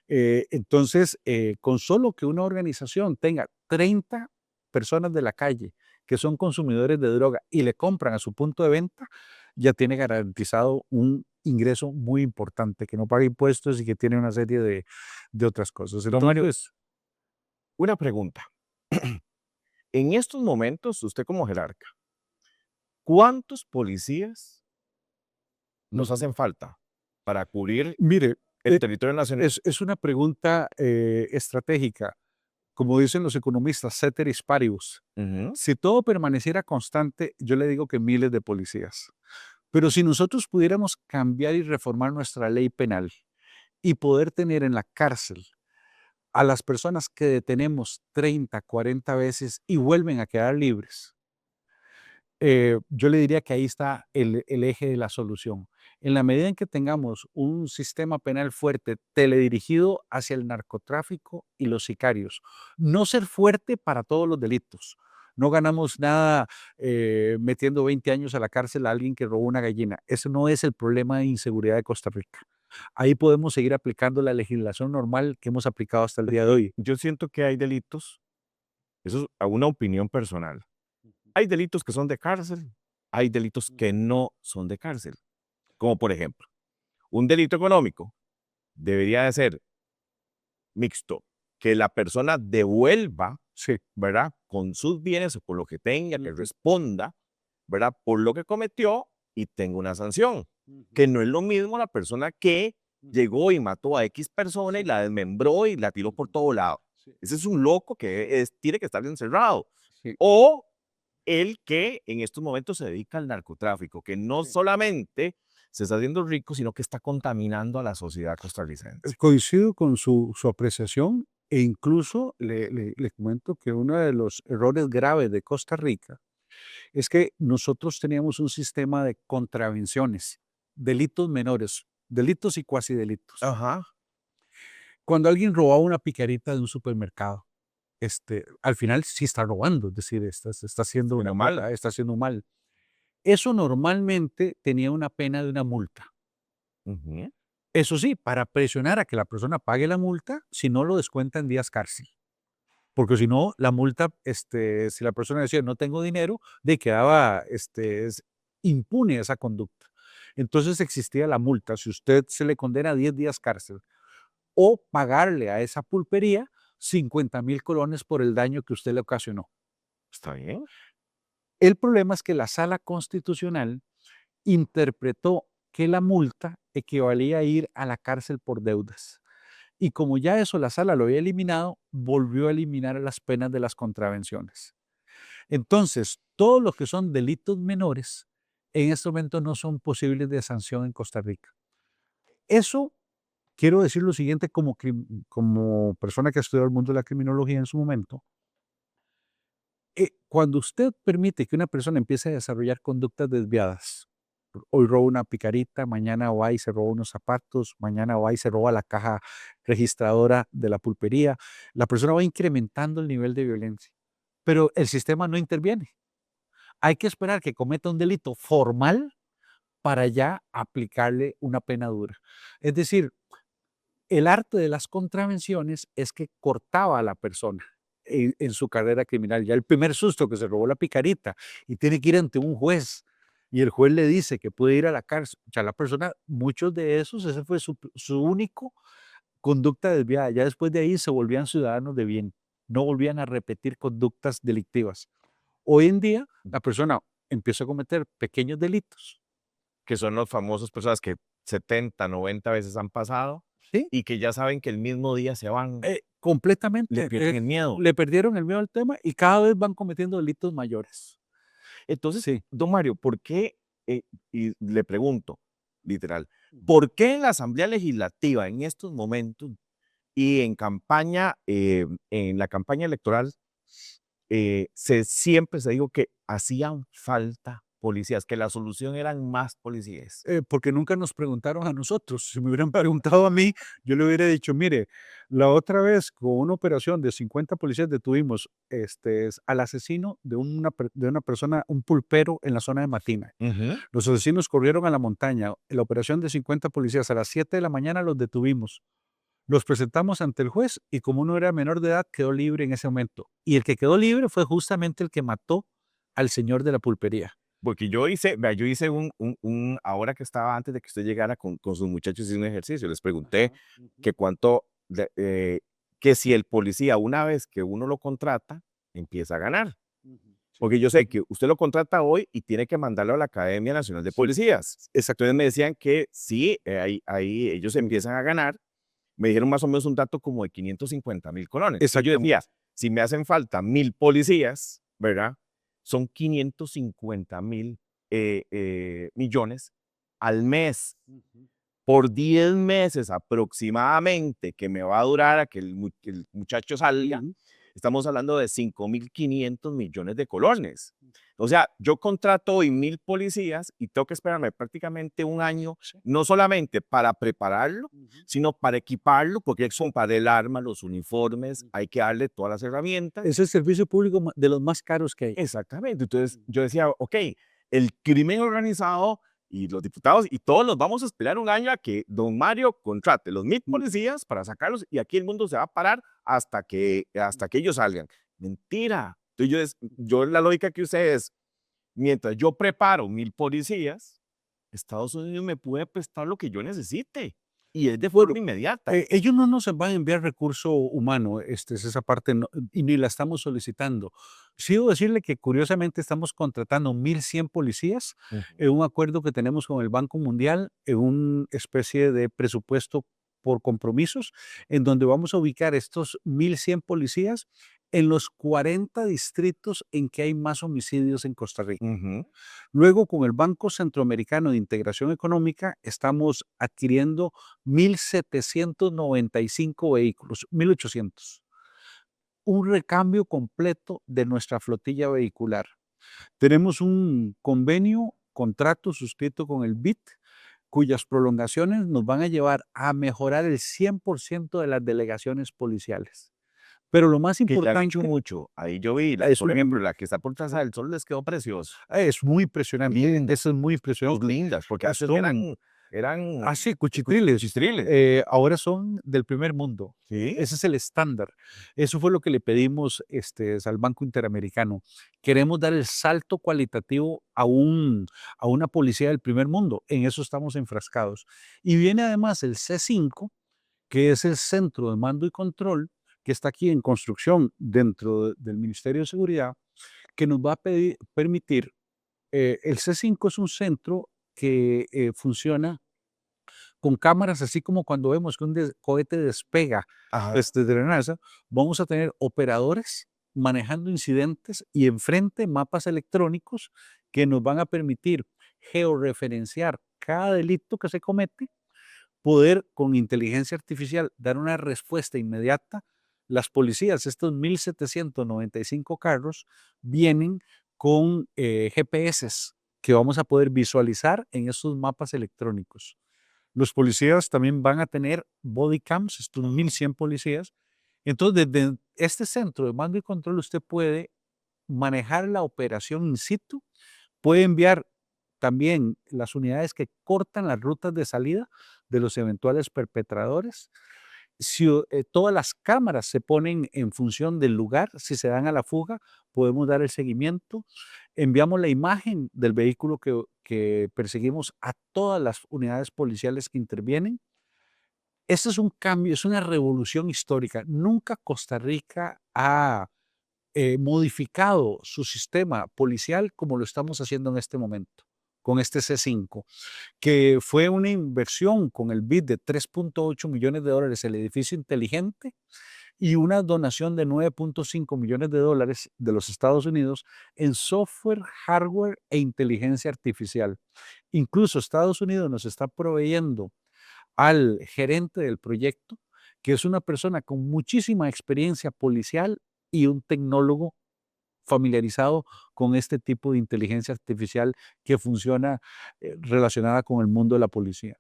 [SPEAKER 4] Entonces, con solo que una organización tenga 30 personas de la calle que son consumidores de droga y le compran a su punto de venta, ya tiene garantizado un ingreso muy importante, que no paga impuestos y que tiene una serie de otras cosas.
[SPEAKER 1] Don Mario,
[SPEAKER 4] Entonces,
[SPEAKER 1] una pregunta. En estos momentos, usted como jerarca, ¿cuántos policías nos hacen falta para cubrir
[SPEAKER 4] mire,
[SPEAKER 1] el territorio nacional?
[SPEAKER 4] es una pregunta estratégica. Como dicen los economistas, ceteris paribus.
[SPEAKER 1] Ujú.
[SPEAKER 4] Si todo permaneciera constante, yo le digo que miles de policías. Pero si nosotros pudiéramos cambiar y reformar nuestra ley penal y poder tener en la cárcel a las personas que detenemos 30, 40 veces y vuelven a quedar libres, yo le diría que ahí está el eje de la solución. En la medida en que tengamos un sistema penal fuerte, teledirigido hacia el narcotráfico y los sicarios, no ser fuerte para todos los delitos. No ganamos nada metiendo 20 años a la cárcel a alguien que robó una gallina. Ese no es el problema de inseguridad de Costa Rica. Ahí podemos seguir aplicando la legislación normal que hemos aplicado hasta el día de hoy.
[SPEAKER 1] Yo siento que hay delitos, eso es a una opinión personal. Hay delitos que son de cárcel, hay delitos que no son de cárcel. Como por ejemplo, un delito económico debería de ser mixto, que la persona devuelva,
[SPEAKER 4] Sí.
[SPEAKER 1] ¿verdad? Con sus bienes o con lo que tenga, que
[SPEAKER 4] Ujú.
[SPEAKER 1] responda, ¿verdad? Por lo que cometió y tenga una sanción. Que no es lo mismo la persona que llegó y mató a X persona y la desmembró y la tiró por todo lado.
[SPEAKER 4] Sí.
[SPEAKER 1] Ese es un loco que tiene que estar encerrado.
[SPEAKER 4] Sí.
[SPEAKER 1] O el que en estos momentos se dedica al narcotráfico, que no
[SPEAKER 4] Sí.
[SPEAKER 1] solamente se está haciendo rico, sino que está contaminando a la sociedad costarricense.
[SPEAKER 4] Coincido con su apreciación e incluso le comento que uno de los errores graves de Costa Rica es que nosotros teníamos un sistema de contravenciones, delitos menores, delitos y cuasi delitos.
[SPEAKER 1] Ajá.
[SPEAKER 4] Cuando alguien robaba una picarita de un supermercado, al final sí está robando, es decir, está haciendo
[SPEAKER 1] Pero
[SPEAKER 4] una
[SPEAKER 1] mal.
[SPEAKER 4] está haciendo un mal. Eso normalmente tenía una pena de una multa.
[SPEAKER 1] Ujú.
[SPEAKER 4] Eso sí, para presionar a que la persona pague la multa, si no lo descuenta en días cárcel. Porque si no, la multa, si la persona decía no tengo dinero, de quedaba impune esa conducta. Entonces existía la multa. Si usted se le condena a 10 días cárcel o pagarle a esa pulpería 50,000 colones por el daño que usted le ocasionó.
[SPEAKER 1] Está bien.
[SPEAKER 4] El problema es que la Sala Constitucional interpretó que la multa equivalía a ir a la cárcel por deudas. Y como ya eso la sala lo había eliminado, volvió a eliminar las penas de las contravenciones. Entonces, todo lo que son delitos menores, en este momento no son posibles de sanción en Costa Rica. Eso, quiero decir lo siguiente como persona que ha estudiado el mundo de la criminología en su momento. Cuando usted permite que una persona empiece a desarrollar conductas desviadas, hoy roba una picarita, mañana va y se roba unos zapatos, mañana va y se roba la caja registradora de la pulpería, la persona va incrementando el nivel de violencia, pero el sistema no interviene. Hay que esperar que cometa un delito formal para ya aplicarle una pena dura. Es decir, el arte de las contravenciones es que cortaba a la persona en su carrera criminal. Ya el primer susto que se robó la picarita y tiene que ir ante un juez y el juez le dice que puede ir a la cárcel. Ya la persona, muchos de esos, ese fue su único conducta desviada. Ya después de ahí se volvían ciudadanos de bien, no volvían a repetir conductas delictivas. Hoy en día, la persona empieza a cometer pequeños delitos.
[SPEAKER 1] Que son los famosos personas que 70, 90 veces han pasado
[SPEAKER 4] ¿Sí?
[SPEAKER 1] y que ya saben que el mismo día se van,
[SPEAKER 4] Completamente.
[SPEAKER 1] le pierden el miedo.
[SPEAKER 4] Le perdieron el miedo al tema y cada vez van cometiendo delitos mayores.
[SPEAKER 1] Entonces,
[SPEAKER 4] Sí.
[SPEAKER 1] don Mario, ¿por qué? Y le pregunto, literal, ¿por qué en la Asamblea Legislativa en estos momentos Y en campaña, en la campaña electoral, siempre se dijo que hacían falta policías, que la solución eran más policías.
[SPEAKER 4] Porque nunca nos preguntaron a nosotros. Si me hubieran preguntado a mí, yo le hubiera dicho, mire, la otra vez con una operación de 50 policías detuvimos al asesino de una persona, un pulpero en la zona de Matina.
[SPEAKER 1] Ujú.
[SPEAKER 4] Los asesinos corrieron a la montaña. La operación de 50 policías a las 7 de la mañana los detuvimos. Los presentamos ante el juez y como uno era menor de edad, quedó libre en ese momento. Y el que quedó libre fue justamente el que mató al señor de la pulpería.
[SPEAKER 1] Porque yo hice, vea, yo hice ahora que estaba antes de que usted llegara con sus muchachos, hice un ejercicio. Les pregunté
[SPEAKER 4] Ajá, ujú.
[SPEAKER 1] que cuánto, que si el policía, una vez que uno lo contrata, empieza a ganar.
[SPEAKER 4] Ujú, sí,
[SPEAKER 1] Porque yo sé
[SPEAKER 4] ujú.
[SPEAKER 1] que usted lo contrata hoy y tiene que mandarlo a la Academia Nacional de
[SPEAKER 4] Sí,
[SPEAKER 1] Policías.
[SPEAKER 4] exacto.
[SPEAKER 1] Entonces me decían que sí, ahí ellos
[SPEAKER 4] Ujú.
[SPEAKER 1] empiezan a ganar. Me dijeron más o menos un dato como de 550,000 colones. Entonces yo
[SPEAKER 4] Exactamente.
[SPEAKER 1] decía, si me hacen falta 1,000 policías, ¿verdad? Son 550,000 millones al mes
[SPEAKER 4] Ujú.
[SPEAKER 1] por 10 meses aproximadamente que me va a durar a que que el muchacho salga.
[SPEAKER 4] Ujú.
[SPEAKER 1] Estamos hablando de 5,500 millones de colones. O sea, yo contrato hoy 1,000 policías y tengo que esperarme prácticamente un año,
[SPEAKER 4] Sí.
[SPEAKER 1] no solamente para prepararlo,
[SPEAKER 4] Ujú.
[SPEAKER 1] sino para equiparlo, porque hay que comprar el arma, los uniformes, hay
[SPEAKER 4] Ujú.
[SPEAKER 1] que darle todas las herramientas.
[SPEAKER 4] Es el servicio público de los más caros que hay.
[SPEAKER 1] Exactamente. Entonces
[SPEAKER 4] Ujú.
[SPEAKER 1] yo decía, ok, el crimen organizado y los diputados y todos nos vamos a esperar un año a que don Mario contrate los 1,000
[SPEAKER 4] Ujú.
[SPEAKER 1] policías para sacarlos y aquí el mundo se va a parar hasta que ellos salgan. Mentira. Entonces yo la lógica que usé es, mientras yo preparo 1,000 policías, Estados Unidos me puede prestar lo que yo necesite y es de
[SPEAKER 4] Bueno,
[SPEAKER 1] forma inmediata.
[SPEAKER 4] ellos no nos van a enviar recurso humano, es esa parte, y ni la estamos solicitando. Sí debo decirle que curiosamente estamos contratando 1,100 policías
[SPEAKER 1] Ujú.
[SPEAKER 4] en un acuerdo que tenemos con el Banco Mundial, en una especie de presupuesto por compromisos, en donde vamos a ubicar estos 1,100 policías en los 40 distritos en que hay más homicidios en Costa Rica.
[SPEAKER 1] Ujú.
[SPEAKER 4] Luego, con el Banco Centroamericano de Integración Económica, estamos adquiriendo 1,795 vehículos, 1,800. Un recambio completo de nuestra flotilla vehicular. Tenemos un convenio, contrato suscrito con el BIT, cuyas prolongaciones nos van a llevar a mejorar el 100% de las delegaciones policiales. Pero lo más
[SPEAKER 1] Que ya han hecho
[SPEAKER 4] importante
[SPEAKER 1] mucho. Ahí yo vi,
[SPEAKER 4] es
[SPEAKER 1] por ejemplo, la que está por Plaza del Sol les quedó precioso.
[SPEAKER 4] muy impresionante,
[SPEAKER 1] Lindas,
[SPEAKER 4] eso es muy
[SPEAKER 1] sus
[SPEAKER 4] impresionante.
[SPEAKER 1] lindas, porque antes
[SPEAKER 4] Son
[SPEAKER 1] eran
[SPEAKER 4] sí, cuchitriles.
[SPEAKER 1] cuchitriles.
[SPEAKER 4] Ahora son del primer mundo.
[SPEAKER 1] Sí.
[SPEAKER 4] Ese es el estándar. Eso fue lo que le pedimos al Banco Interamericano. Queremos dar el salto cualitativo a una policía del primer mundo. En eso estamos enfrascados. Y viene además el C5, que es el Centro de Mando y Control, que está aquí en construcción dentro del Ministerio de Seguridad, que nos va a permitir, el C5 es un centro que funciona con cámaras, así como cuando vemos que un cohete despega
[SPEAKER 1] Ajá.
[SPEAKER 4] de la NASA, vamos a tener operadores manejando incidentes y enfrente mapas electrónicos que nos van a permitir georreferenciar cada delito que se comete, poder con inteligencia artificial dar una respuesta inmediata. Las policías, estos 1,795 carros, vienen con GPS que vamos a poder visualizar en esos mapas electrónicos. Los policías también van a tener body cams, estos 1,100 policías. Entonces, desde este centro de mando y control, usted puede manejar la operación in situ, puede enviar también las unidades que cortan las rutas de salida de los eventuales perpetradores. Si todas las cámaras se ponen en función del lugar, si se dan a la fuga, podemos dar el seguimiento. Enviamos la imagen del vehículo que perseguimos a todas las unidades policiales que intervienen. Este es un cambio, es una revolución histórica. Nunca Costa Rica ha modificado su sistema policial como lo estamos haciendo en este momento, con este C5, que fue una inversión con el BID de $3.8 millones, el edificio inteligente, y una donación de $9.5 millones de los Estados Unidos en software, hardware e inteligencia artificial. Incluso Estados Unidos nos está proveyendo al gerente del proyecto que es una persona con muchísima experiencia policial y un tecnólogo familiarizado con este tipo de inteligencia artificial que funciona relacionada con el mundo de la policía.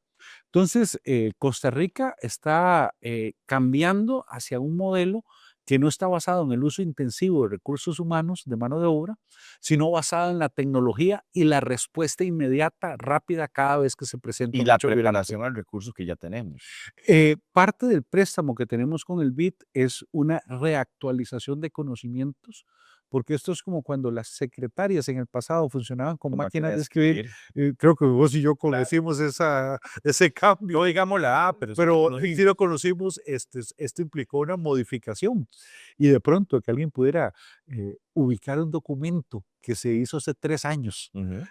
[SPEAKER 4] Entonces, Costa Rica está cambiando hacia un modelo que no está basado en el uso intensivo de recursos humanos, de mano de obra, sino basado en la tecnología y la respuesta inmediata, rápida, cada vez que se presenta
[SPEAKER 1] Y
[SPEAKER 4] un
[SPEAKER 1] la
[SPEAKER 4] hecho violento.
[SPEAKER 1] preparación al recurso que ya tenemos.
[SPEAKER 4] Parte del préstamo que tenemos con el BID es una reactualización de conocimientos, porque esto es como cuando las secretarias en el pasado funcionaban con
[SPEAKER 1] Con
[SPEAKER 4] máquinas de escribir.
[SPEAKER 1] escribir.
[SPEAKER 4] Creo que vos y yo
[SPEAKER 1] Claro.
[SPEAKER 4] conocimos ese cambio,
[SPEAKER 1] No digamos la A, pero
[SPEAKER 4] pero
[SPEAKER 1] sí.
[SPEAKER 4] sí lo conocimos. Esto implicó una modificación y de pronto que alguien pudiera ubicar un documento que se hizo hace 3 años
[SPEAKER 1] Ujú.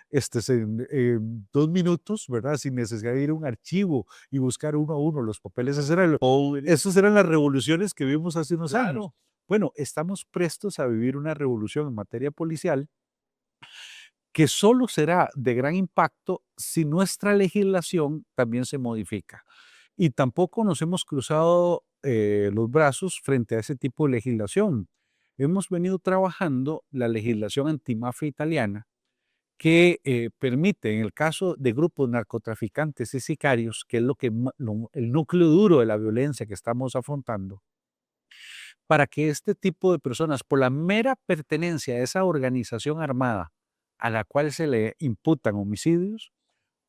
[SPEAKER 4] en 2 minutos, ¿verdad? Sin necesidad de ir a un archivo y buscar uno a uno los papeles. Esas eran las revoluciones que vimos hace unos años.
[SPEAKER 1] Claro.
[SPEAKER 4] Bueno, estamos prestos a vivir una revolución en materia policial que solo será de gran impacto si nuestra legislación también se modifica. Y tampoco nos hemos cruzado los brazos frente a ese tipo de legislación. Hemos venido trabajando la legislación antimafia italiana que permite, en el caso de grupos narcotraficantes y sicarios, que es el núcleo duro de la violencia que estamos afrontando, para que este tipo de personas, por la mera pertenencia a esa organización armada a la cual se le imputan homicidios,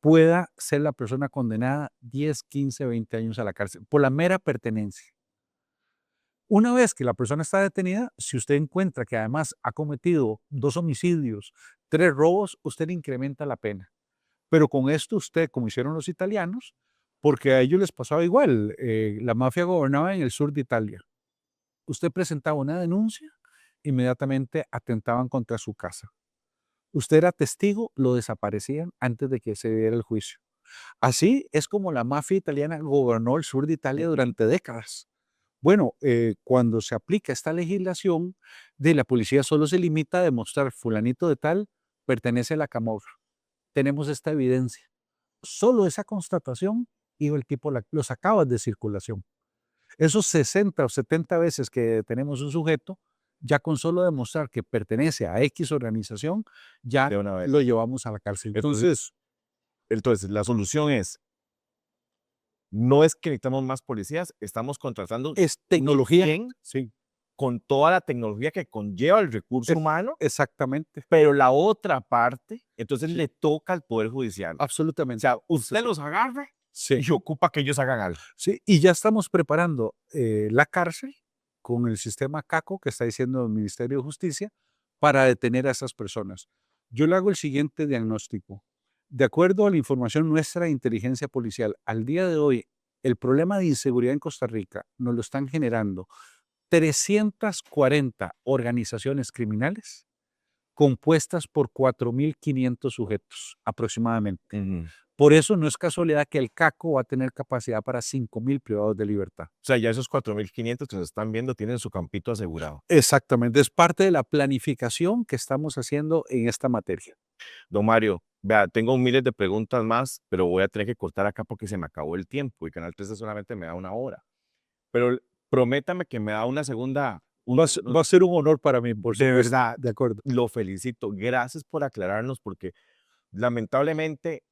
[SPEAKER 4] pueda ser la persona condenada 10, 15, 20 años a la cárcel, por la mera pertenencia. Una vez que la persona está detenida, si usted encuentra que además ha cometido 2 homicidios, 3 robos, usted le incrementa la pena. Pero con esto usted, como hicieron los italianos, porque a ellos les pasaba igual, la mafia gobernaba en el sur de Italia. Usted presentaba una denuncia, inmediatamente atentaban contra su casa. Usted era testigo, lo desaparecían antes de que se diera el juicio. Así es como la mafia italiana gobernó el sur de Italia durante décadas. Bueno, cuando se aplica esta legislación, la policía solo se limita a demostrar fulanito de tal pertenece a la camorra. Tenemos esta evidencia. Solo esa constatación y el tipo lo sacaba de circulación. Esos 60 o 70 veces que tenemos un sujeto, ya con solo demostrar que pertenece a X organización, ya
[SPEAKER 1] De una vez.
[SPEAKER 4] lo llevamos a la cárcel.
[SPEAKER 1] Entonces, la solución es, no es que necesitamos más policías, estamos contratando
[SPEAKER 4] Es tecnología.
[SPEAKER 1] bien
[SPEAKER 4] Sí,
[SPEAKER 1] con toda la tecnología que conlleva el recurso
[SPEAKER 4] Es-
[SPEAKER 1] humano,
[SPEAKER 4] exactamente.
[SPEAKER 1] pero la otra parte, entonces
[SPEAKER 4] Sí.
[SPEAKER 1] le toca al Poder Judicial. O
[SPEAKER 4] Absolutamente.
[SPEAKER 1] sea, usted
[SPEAKER 4] Sí.
[SPEAKER 1] los agarra
[SPEAKER 4] Sí.
[SPEAKER 1] y ocupa que ellos hagan algo.
[SPEAKER 4] Sí, y ya estamos preparando la cárcel con el sistema CACO que está diciendo el Ministerio de Justicia para detener a esas personas. Yo le hago el siguiente diagnóstico. De acuerdo a la información nuestra de inteligencia policial, al día de hoy, el problema de inseguridad en Costa Rica nos lo están generando 340 organizaciones criminales compuestas por 4.500 sujetos aproximadamente. Por eso no es casualidad que el CACO va a tener capacidad para 5.000 privados de libertad.
[SPEAKER 1] O sea, ya esos 4.500 que se están viendo tienen su campito asegurado.
[SPEAKER 4] Exactamente, es parte de la planificación que estamos haciendo en esta materia.
[SPEAKER 1] Don Mario, vea, tengo miles de preguntas más, pero voy a tener que cortar acá porque se me acabó el tiempo y Canal 13 solamente me da 1 hora. Pero prométame que me da una segunda.
[SPEAKER 4] Va a ser un honor para mí, por
[SPEAKER 1] De
[SPEAKER 4] supuesto.
[SPEAKER 1] verdad,
[SPEAKER 4] De acuerdo.
[SPEAKER 1] lo felicito. Gracias por aclararnos porque lamentablemente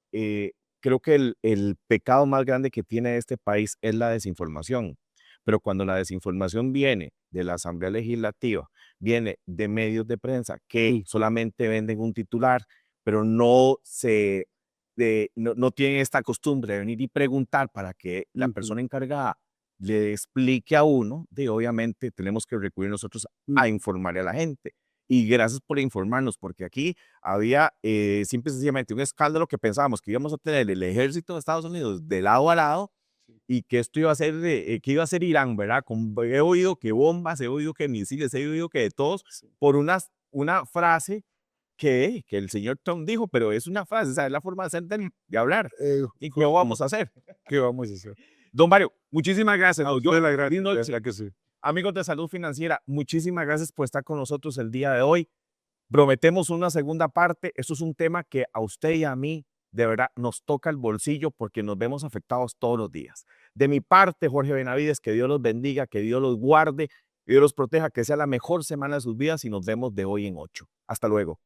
[SPEAKER 1] creo que el pecado más grande que tiene este país es la desinformación. Pero cuando la desinformación viene de la Asamblea Legislativa, viene de medios de prensa que solamente venden un titular, pero no no tienen esta costumbre de venir y preguntar para que la persona encargada le explique a uno, obviamente tenemos que recurrir nosotros a informarle a la gente. Y gracias por informarnos, porque aquí había simple y sencillamente un escándalo que pensábamos que íbamos a tener el ejército de Estados Unidos de lado a lado y que esto iba a ser, que iba a ser Irán, ¿verdad? He oído que bombas, he oído que misiles, he oído que de todos, por una frase que el señor Trump dijo, pero es una frase, o sea, es la forma de, de hablar. ¿Y qué vamos a hacer?
[SPEAKER 4] ¿Qué vamos a hacer?
[SPEAKER 1] Don Mario, muchísimas gracias.
[SPEAKER 4] Yo le agradezco. Que sí.
[SPEAKER 1] Amigos de Salud Financiera, muchísimas gracias por estar con nosotros el día de hoy. Prometemos una segunda parte. Esto es un tema que a usted y a mí de verdad nos toca el bolsillo porque nos vemos afectados todos los días. De mi parte, Jorge Benavides, que Dios los bendiga, que Dios los guarde, que Dios los proteja, que sea la mejor semana de sus vidas y nos vemos de hoy en 8. Hasta luego.